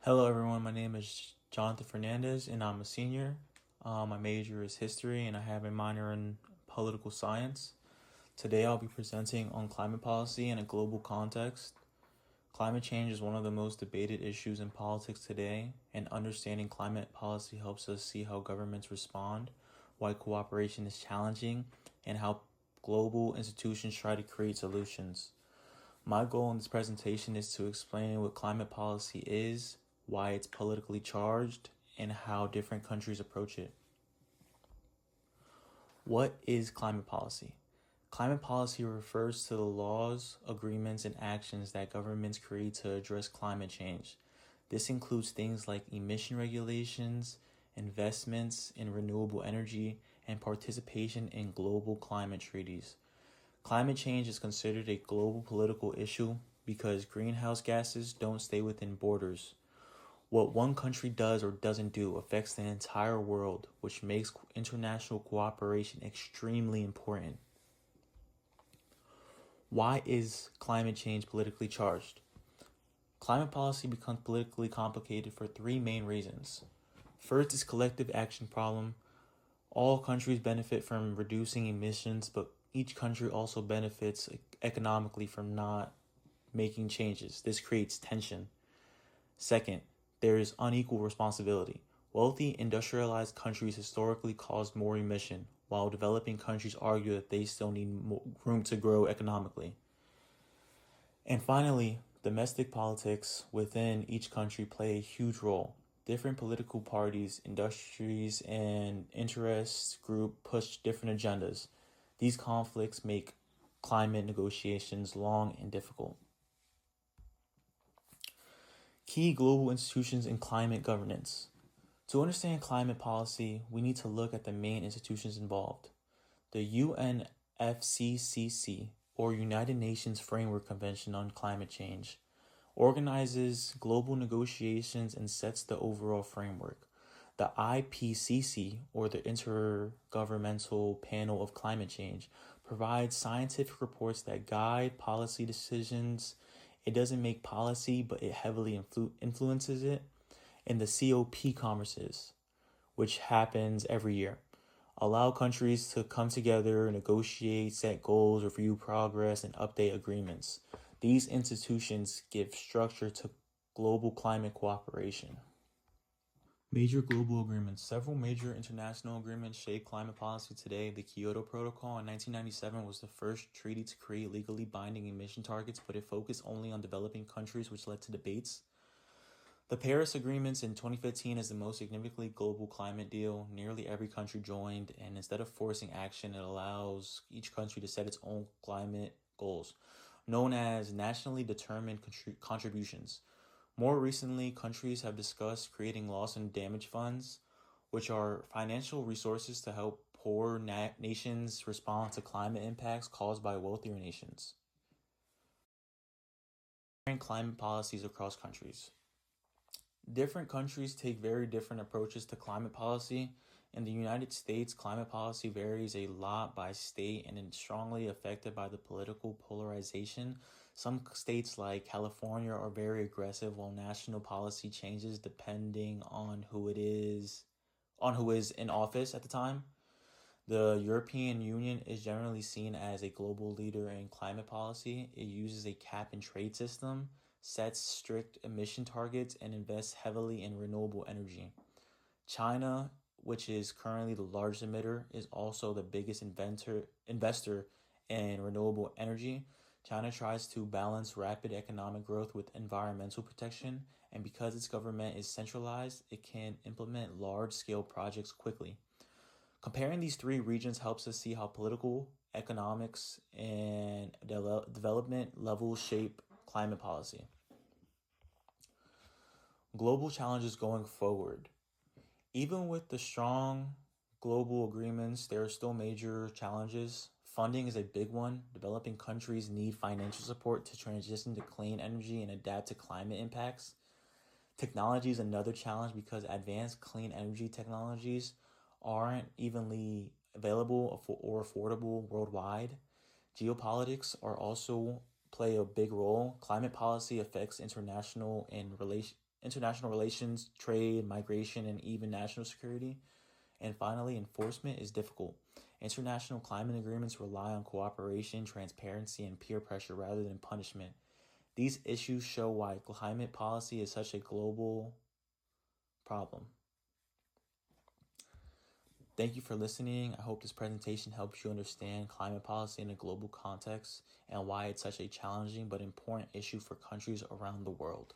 Hello, everyone. My name is Jonathan Fernandez, and I'm a senior. My major is history, and I have a minor in political science. Today, I'll be presenting on climate policy in a global context. Climate change is one of the most debated issues in politics today, and understanding climate policy helps us see how governments respond, why cooperation is challenging, and how global institutions try to create solutions. My goal in this presentation is to explain what climate policy is, why it's politically charged, and how different countries approach it. What is climate policy? Climate policy refers to the laws, agreements, and actions that governments create to address climate change. This includes things like emission regulations, investments in renewable energy, and participation in global climate treaties. Climate change is considered a global political issue because greenhouse gases don't stay within borders. What one country does or doesn't do affects the entire world, which makes international cooperation extremely important. Why is climate change politically charged? Climate policy becomes politically complicated for three main reasons. First is collective action problem. All countries benefit from reducing emissions, but each country also benefits economically from not making changes. This creates tension. Second, there is unequal responsibility. Wealthy, industrialized countries historically caused more emission, while developing countries argue that they still need more room to grow economically. And finally, domestic politics within each country play a huge role. Different political parties, industries, and interest groups push different agendas. These conflicts make climate negotiations long and difficult. Key global institutions in climate governance. To understand climate policy, we need to look at the main institutions involved. The UNFCCC, or United Nations Framework Convention on Climate Change, organizes global negotiations and sets the overall framework. The IPCC, or the Intergovernmental Panel of Climate Change, provides scientific reports that guide policy decisions. It doesn't make policy, but it heavily influences it. And the COP conferences, which happens every year, allow countries to come together, negotiate, set goals, review progress, and update agreements. These institutions give structure to global climate cooperation. Major global agreements. Several major international agreements shape climate policy today. The Kyoto Protocol in 1997 was the first treaty to create legally binding emission targets, but it focused only on developing countries, which led to debates. The Paris Agreements in 2015 is the most significant global climate deal. Nearly every country joined, and instead of forcing action, it allows each country to set its own climate goals, known as nationally determined contributions. More recently, countries have discussed creating loss and damage funds, which are financial resources to help poor nations respond to climate impacts caused by wealthier nations. Climate policies across countries. Different countries take very different approaches to climate policy. In the United States, climate policy varies a lot by state and is strongly affected by the political polarization. Some states like California are very aggressive, while national policy changes depending on who is in office at the time. The European Union is generally seen as a global leader in climate policy. It uses a cap and trade system, sets strict emission targets, and invests heavily in renewable energy. China, which is currently the largest emitter, is also the biggest investor in renewable energy. China tries to balance rapid economic growth with environmental protection, and because its government is centralized, it can implement large-scale projects quickly. Comparing these three regions helps us see how political, economics, and development levels shape climate policy. Global challenges going forward. Even with the strong global agreements, there are still major challenges. Funding is a big one. Developing countries need financial support to transition to clean energy and adapt to climate impacts. Technology is another challenge because advanced clean energy technologies aren't evenly available or affordable worldwide. Geopolitics are also play a big role. Climate policy affects international and international relations, trade, migration, and even national security. And finally, enforcement is difficult. International climate agreements rely on cooperation, transparency, and peer pressure rather than punishment. These issues show why climate policy is such a global problem. Thank you for listening. I hope this presentation helps you understand climate policy in a global context and why it's such a challenging but important issue for countries around the world.